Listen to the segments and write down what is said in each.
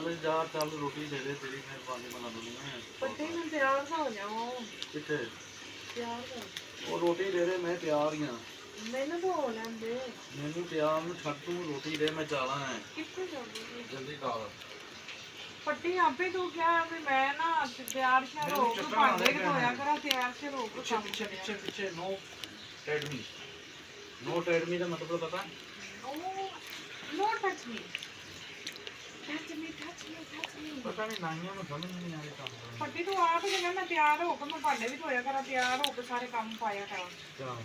ਚੱਲ ਜਾ ਚੱਲ ਰੋਟੀ ਦੇ ਦੇ ਤੇਰੀ ਮਿਹਰਬਾਨੀ ਬਣਾ ਦੂੰਗੀ ਮੈਂ ਪੱਟੀ ਨੂੰ ਤਿਆਰ ਹੋ ਜਾਓ ਕਿੱਥੇ ਤਿਆਰ ਹੋ ਉਹ ਰੋਟੀ ਦੇ ਦੇ ਮੈਂ ਤਿਆਰ ਹੀ ਆ ਮੈਨੂੰ ਤਾਂ ਹੋ ਲੈਂਦੇ ਮੈਨੂੰ ਤਿਆਰ ਨੂੰ ਛੱਡ ਤੂੰ ਰੋਟੀ ਦੇ ਮੈਂ ਜਾਣਾ ਹੈ ਕਿੱਥੇ ਜਾਓਗੇ ਜਲਦੀ ਕਰ ਪੱਟੀ ਆਪੇ ਤੂੰ ਕਿਹਾ ਵੀ ਮੈਂ ਨਾ ਤਿਆਰ ਸ਼ਿਆਰ ਹੋ ਕੇ ਭਾਂਡੇ ਧੋਇਆ ਕਰਾਂ ਤਿਆਰ ਸ਼ਿਆਰ ਹੋ ਕੇ ਕੰਮ ਪਿੱਛੇ ਕਰਿਆ ਪਿੱਛੇ ਪਿੱਛੇ ਨੋ ਟੈਡ ਮੀ ਦਾ ਮਤਲਬ ਪਤਾ No touch me. Touch me, touch me, touch me. ਪਤਾ ਨਹੀਂ ਨਾਈਆਂ ਨੂੰ ਸਮਝ ਨਹੀਂ ਆ ਰਿਹਾ ਕੰਮ ਪੱਟੀ ਤੂੰ ਆਪ ਕਹਿੰਦਾ ਮੈਂ ਤਿਆਰ ਹੋ ਕੇ ਮੈਂ ਭਾਂਡੇ ਵੀ ਧੋਇਆ ਕਰਾਂ ਤਿਆਰ ਹੋ ਕੇ ਸਾਰੇ ਕੰਮ ਪਾਇਆ ਕਰਾਂ ਚਾ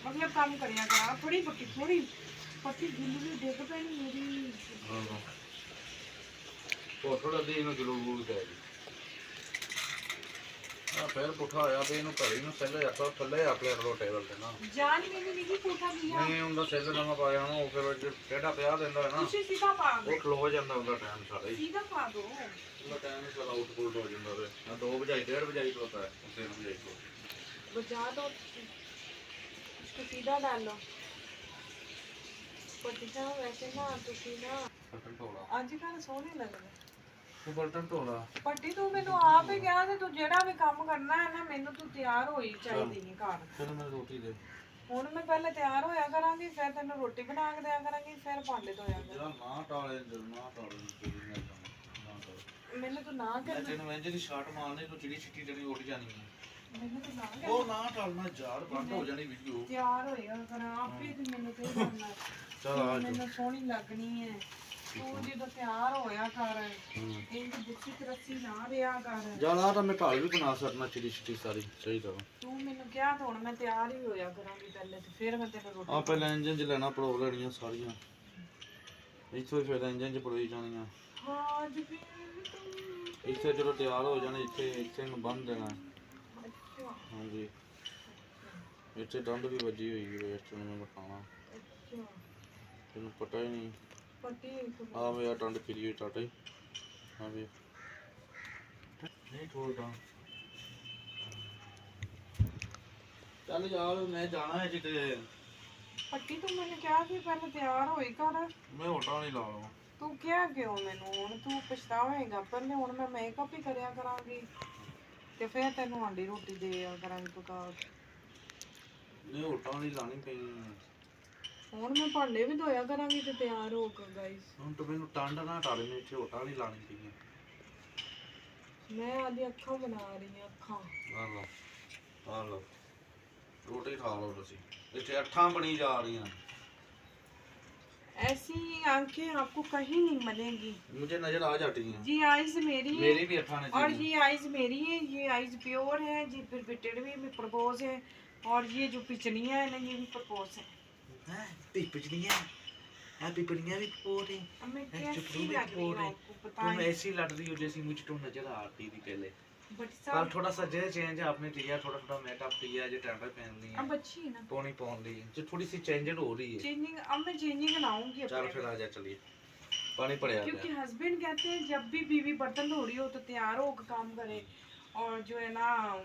ਮਤਲਬ ਕੰਮ ਕਰਿਆ ਕਰਾਂ ਥੋੜੀ ਪੱਟੀ ਗਿੱਲੀ ਵੀ ਡਿੱਗ ਪੈਣੀ ਮੇਰੀ ਹਾਂ ਉਹ ਥੋੜਾ ਦੇ ਇਹਨੂੰ ਜ਼ਰੂਰ ਕਹਿ ਦੀ ਆ ਫਿਰ ਪੁੱਠਾ ਆਇਆ ਤੇ ਇਹਨੂੰ ਘਰੇ ਨੂੰ ਥੱਲੇ ਆ ਪਲੇਟ ਰੋ ਟੇਬਲ ਤੇ ਨਾ ਜਾਨ ਮੈਨੂੰ ਨਹੀਂ ਪੁੱਠਾ ਦਿਆ ਨਹੀਂ ਉਹਦਾ ਸੈੱਲ ਨਵਾਂ ਪਾਇਆ ਨਾ ਉਹ ਫਿਰ ਕਿਹੜਾ ਪਿਆ ਦਿੰਦਾ ਹੈ ਨਾ ਤੁਸੀਂ ਸਿੱਧਾ ਪਾ ਦੋ ਉਹ ਖਲੋ ਜਾਂਦਾ ਉਹਦਾ ਟਾਈਮ ਸਾਰਾ ਹੀ ਸਿੱਧਾ ਪਾ ਦੋ ਉਹਦਾ ਟਾਈਮ ਸਾਰਾ ਆਊਟਪੁੱਟ ਹੋ ਜਾਂਦਾ ਵੇ ਆ 2 ਵਜੇ 1:30 ਵਜੇ ਖਲੋਤਾ ਹੈ 3 ਵਜੇ ਖਲੋਤਾ बजा दो इसको सीधा डाल लो पति साहब वैसे ना तुसी ना ਬਰਤਨ ਧੋਲਾ आजकल सोने लग रहे ਤੂੰ ਬਰਤਨ ਧੋਲਾ ਪੱਟੀ ਤੂੰ ਮੈਨੂੰ ਆਪ ਹੀ ਕਿਹਾ ਤੇ ਤੂੰ ਜਿਹੜਾ ਵੀ ਕੰਮ ਕਰਨਾ ਹੈ ਨਾ ਮੈਨੂੰ ਤੂੰ ਤਿਆਰ ਹੋਈ ਚਾਹੀਦੀ ਨਹੀਂ ਘਰ ਚਲ ਮੈਨੂੰ ਰੋਟੀ ਦੇ ਹੁਣ ਮੈਂ ਪਹਿਲੇ ਤਿਆਰ ਹੋਇਆ ਕਰਾਂਗੀ ਫਿਰ ਤੈਨੂੰ ਰੋਟੀ ਬਣਾ ਕੇ ਦਿਆ ਕਰਾਂਗੀ ਫਿਰ ਭਾਂਡੇ ਧੋਇਆ ਜਿਹੜਾ ਨਾ ਟਾਲੇ ਨਾ ਟਾਲੇ ਮੈਨੂੰ ਤੂੰ ਨਾ ਮੈਂ ਕਰ ਤੈਨੂੰ ਇੰਜ ਦੀ ਸ਼ਾਟ ਮਾਰਨੀ ਤੂੰ ਚਿੜੀ ਛਿੱਟੀ ਜਣੀ ਉੱਡ ਜਾਣੀ ਹੈ ਮੈਨੂੰ ਤੂੰ ਨਾ ਕਰ ਉਹ ਨਾ ਟਾਲਣਾ ਯਾਰ ਬੰਦ ਹੋ ਜਾਣੀ ਵੀਡੀਓ ਤਿਆਰ ਹੋਇਆ ਕਰਾਂ ਆਪੇ ਤੇ ਮੈਨੂੰ ਤੇ ਕਰਨਾ ਚਲ ਆ ਜਾ ਮੈਨੂੰ ਸੋਹਣੀ ਲੱਗਣੀ ਹੈ ਤੂੰ ਜਦੋਂ ਤਿਆਰ ਹੋਇਆ ਕਰ ਇੰਜ ਦੁੱਖੀ ਤਰਸੀ ਨਾ ਰਿਹਾ ਕਰ ਜਾਲਾ ਤਾਂ ਮੈਂ ਘਰ ਵੀ ਬਣਾ ਸਕਣਾ ਚਿੜੀ ਛਿੱਟੀ ਸਾਰੀ ਸਹੀ ਤਰ੍ਹਾਂ ਤੂੰ ਮੈਨੂੰ ਕਿਹਾ ਤਾਂ ਹੁਣ ਮੈਂ ਤਿਆਰ ਹੀ ਹੋਇਆ ਕਰਾਂਗੀ ਪਹਿਲੇ ਤੇ ਫਿਰ ਮੈਂ ਤੈਨੂੰ ਰੋਟੀ ਆ ਪਹਿਲਾਂ ਇੰਜਨ 'ਚ ਲੈਣਾ ਪੜੋ ਲੈਣੀਆਂ ਸਾਰੀਆਂ ਇੱਥੋਂ ਹੀ ਫਿਰ ਇੰਜਨ 'ਚ ਪੜੋਈ ਜਾਣੀਆਂ ਹਾਂ ਜੀ ਵੀ ਇੱਥੇ ਜਦੋਂ ਤਿਆਰ ਹੋ ਜਾਣੇ ਇੱਥੇ ਨੂੰ ਬੰਨ ਦੇਣਾ ਅੱਛਾ ਹਾਂਜੀ ਇੱਥੇ ਡੰਡ ਵੀ ਵੱਜੀ ਹੋਈ ਹੈ ਇੱਥੇ ਨੂੰ ਮੈਂ ਬਟਾਣਾ ਅੱਛਾ ਤੈਨੂੰ ਪਤਾ ਹੀ ਨਹੀਂ ਪੱਟੀ ਆ ਵੇ ਆ ਡੰਡ ਫਿਰੀ ਹੋਈ ਟਾਟੇ ਹਾਂ ਵੇ ਨਹੀਂ ਠੋਲਦਾ ਚੱਲ ਯਾਰ ਮੈਂ ਜਾਣਾ ਹੈ ਕਿਤੇ ਪੱਟੀ ਤੂੰ ਮੈਨੂੰ ਕਿਹਾ ਸੀ ਪਹਿਲੇ ਤਿਆਰ ਹੋਈ ਕਰ ਮੈਂ ਹੋਟਾ ਨਹੀਂ ਲਾ ਲਵਾਂ ਤੂੰ ਕਿਹਾ ਕਿਉਂ ਮੈਨੂੰ ਹੁਣ ਤੂੰ ਪਛਤਾਵੇਂਗਾ ਪਹਿਲੇ ਹੁਣ ਮੈਂ ਮੇਕਅਪ ਹੀ ਕਰਿਆ ਕਰਾਂਗੀ ਤੇ ਫਿਰ ਤੈਨੂੰ ਆਂਡੀ ਰੋਟੀ ਦੇ ਆ ਕਰਾਂਗੀ ਪਕਾ ਨਹੀਂ ਹੋਟਾ ਨਹੀਂ ਲਾਣੀ ਪਈ ਹੁਣ ਮੈਂ ਭਾਂਡੇ ਵੀ ਧੋਇਆ ਕਰਾਂਗੀ ਤੇ ਤਿਆਰ ਹੋ ਕੇ ਗਾਇਸ ਹੁਣ ਤੂੰ ਮੈਨੂੰ ਟੰਡ ਨਾ ਟਾਲੇ ਨੇ ਇੱਥੇ ਹੋਟਾ ਨਹੀਂ ਲਾਣੀ ਪਈ ਮੈਂ ਆਦੀ ਅੱਖਾਂ ਬਣਾ ਰਹੀ ਹਾਂ ਅੱਖਾਂ ਆ ਲਓ ਰੋਟੀ ਖਾ ਲਓ ਤੁਸੀਂ ਇੱਥੇ ਅੱਠਾਂ ਬਣੀ ਜਾ ਰਹੀਆਂ ऐसी आंखें आपको कहीं नहीं मिलेंगी मुझे नजर आ जाती हैं जी आइज मेरी है मेरी भी अठाने और ये आइज मेरी है ये आइज प्योर है जी फिर बिटेड भी प्रपोज है और ये जो पिचनियाँ है ना ये भी प्रपोज है हैं पिपड़ियां पिपड़ियां भी पोर है अब मैं चुप कैसी भी लग रही पोर हूँ है आपको तुम बताएं ऐसी लड़ रही हो जैसी मुझ तो नजर आती थी पहले बट कल साहब थोड़ा सा जे चेंज आपने किया थोड़ा थोड़ा मेकअप किया जो टेंडर पहन ली है अब अच्छी है ना पोनी पहन ली है जो थोड़ी सी चेंजेड हो रही है चेंजिंग अब मैं चेंजिंग लाऊंगी चल फिर आ जा चलिए पानी पड़े आ क्योंकि हस्बैंड कहते हैं जब भी बीवी बर्तन धो रही हो तो तैयार हो के काम करे और जो है ना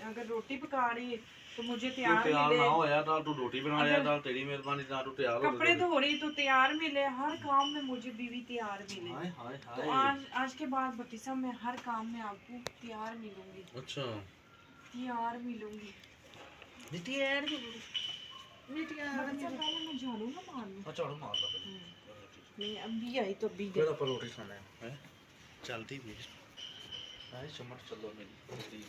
अगर रोटी पका रही है तो मुझे तैयार तैयार मिले ना होया दाल तू रोटी बना लिया दाल तेरी मेहरबानी ना तू तैयार हो कपड़े धो रही तो तैयार मिले हर काम में मुझे बीवी तैयार मिले हाय हाय तो हाय आज के बाद बतीसा मैं हर काम में आपको तैयार मिलूंगी अच्छा तैयार मिलूंगी नीति यार बतीसा पहले मैं झाड़ू ना मार लूं अच्छा और मार लो नहीं अभी आई तो अभी फिर अपन रोटी खाना है चलती भी हाय चम्मच चलो मेरी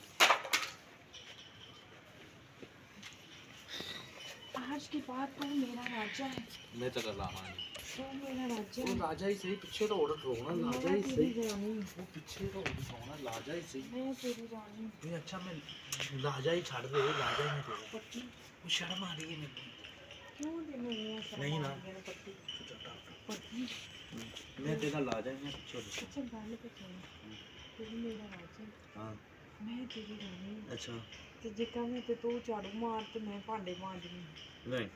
आज के बाद तू मेरा राजा है मैं तो कर लाना है तू मेरा राजा वो है राजा ही सही पीछे तो ऑर्डर रोना मैं राजा ही तेरी सही रानी वो पीछे तो ऑर्डर रोना राजा ही सही मैं तेरी रानी ये अच्छा मैं राजा ही छाड़ दे राजा ही मैं तेरा पट्टी वो शर्म आ रही है मेरे क्यों देने ऐसा नहीं ना। पट्टी पट्टी मैं तेरा राजा ही मैं छोड़ अच्छा गाने पे चल तू मेरा राजा हां मैं तेरी रानी अच्छा ਤੇ ਜੇ ਕਹਵੇਂ ਤੇ ਤੂੰ ਝਾੜੂ ਮਾਰ ਤੇ ਮੈਂ ਭਾਂਡੇ ਮਾਂਜਣੀ नहीं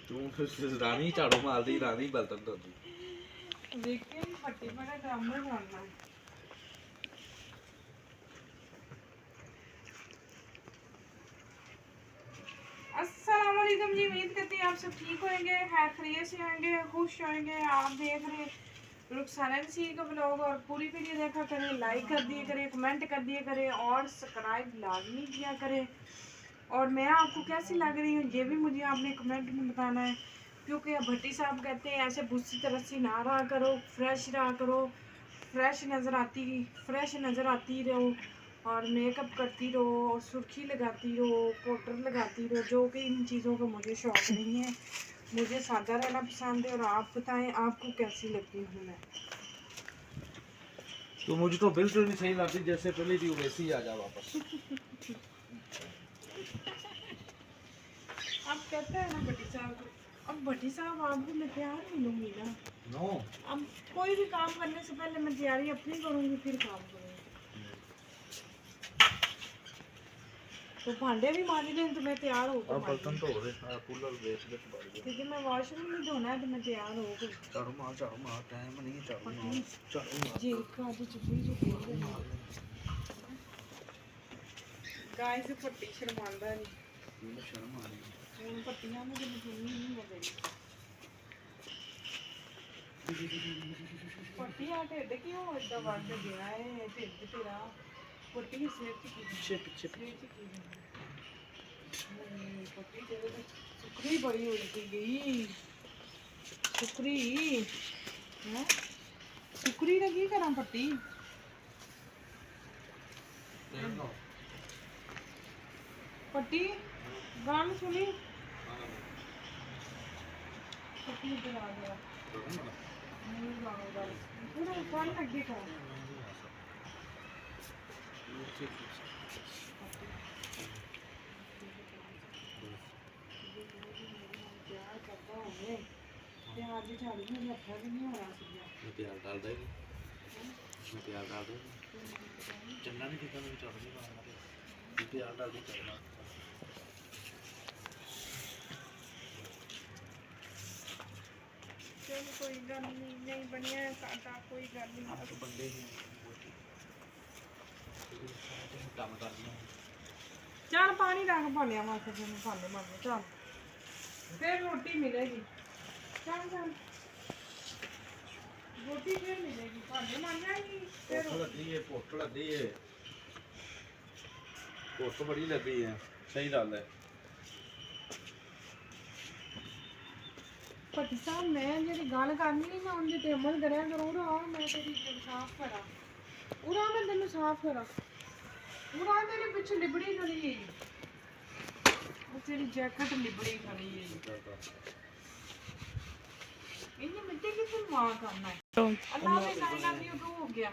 तू रानी झाड़ू मार दी रानी बर्तन धो दी ਦੇਖ ਕੇ ਫੱਟੀ ਬੜਾ ਡਰਾਮਾ ਕਰਨਾ अस्सलाम वालेकुम जी उम्मीद करते हैं आप सब ठीक होंगे खैर खैरियत से होंगे खुश होंगे आप देख रहे रुखसाना नसीर का ब्लॉग और पूरी वीडियो देखा करें, लाइक कर दिए करें, कमेंट कर दिए करें और सब्सक्राइब लाजमी किया करें। और मैं आपको कैसी लग रही हूँ ये भी मुझे आपने कमेंट में बताना है, क्योंकि भट्टी साहब कहते हैं ऐसे भूसी तरसी ना रहा करो, फ्रेश रहा करो, फ्रेश नज़र आती रहो और मेकअप करती रहो और सुर्खी लगाती रहो, पाउडर लगाती रहो, जो कि इन चीज़ों का मुझे शौक नहीं है। मुझे सादा रहना पसंद है। और आप बताएं आपको कैसी लगती हूँ मैं? तो मुझे तो बिल्कुल नहीं सही लगती, जैसे पहले थी वैसे ही आ जा वापस। आप कहते हैं ना भट्टी साहब, अब भट्टी साहब आपको मैं तैयार मिलूंगी ना। नो अब कोई भी काम करने से पहले मैं तैयारी अपनी करूंगी फिर काम करूंगी। तो भांडे भी मांज लें तो मैं तैयार हो अब बर्तन तो हो रहे, कूलर बेच दे तो बढ़ गया। क्योंकि मैं वॉशरूम में धोना है तो मैं तैयार हो गई। झाड़ू मार टाइम नहीं, झाड़ू मार जी का जो चुपड़ी जो बोल रही है गाइस, पट्टी शर्मांदा नहीं शर्म आ रही ਹੁਣ ਪੱਟੀਆਂ ਨੂੰ ਜਿੰਨੀ ਚੁੰਨੀ ਨਹੀਂ ਬਦਲੀ ਪੱਟੀ ਆ ਢਿੱਡ ਕਿਉਂ ਏਦਾਂ ਵੱਧ ਗਿਆ ਏ? ਢਿੱਡ ਤੇਰਾ ਪੱਟੀ ਸਿਰ ਚ ਕੀ पीछे पीछे ਸਿਰ ਚ ਕੀ ਪੱਟੀ ਤੇਰੇ ਤੇ ਸੁਕਰੀ ਬੜੀ ਹੋਈ ਸੀ ਗਈ ਸੁਕਰੀ ਹੈ। ਸੁਕਰੀ ਦਾ ਕੀ ਕਰਾਂ ਪੱਟੀ? ਪੱਟੀ ਗਾਣ ਸੁਣੀ ਪੱਟੀ ਇੱਧਰ ਆ ਗਿਆ ਨਹੀਂ ਲਾਉਂਦਾ ਪੂਰਾ ਕੰਨ ਅੱਗੇ ਕਰ ਪਿਆਰ ਕਰਦਾ ਹੋਵੇ ਪਿਆਰ ਦੀ ਝਾੜੀ ਨੂੰ ਹੱਥਾਂ ਵੀ ਨਹੀਂ ਹੋਣਾ ਸੀਗਾ। मैं प्यार डाल देगी, मैं प्यार डाल देगी, चलना नहीं कितना भी चढ़ नहीं प्यार डाल दी चलना। चलो कोई गल नहीं बनिया साडा कोई गल नहीं। आप तो बंदे ही काम करना। चल पानी रख भालिया माथे पे भाले मारने चल फिर रोटी मिलेगी। चल चल रोटी फिर मिलेगी, भाले मार जाएगी फिर भुख लगी है, भुख लगी है, भुख बड़ी लगी है, सही गल है। भट्टी साहब मैं जी गल करनी नहीं मैं उनकी टेबल करा करूँ उरा मैं तेरी साफ करा उरा मैं तेन साफ करा उरा तेरे पिछे लिबड़ी खड़ी है वो तेरी जैकेट लिबड़ी खड़ी है इन्हें मिट्टी कितने मार करना है। अल्लाह में कायनात यूं हो गया।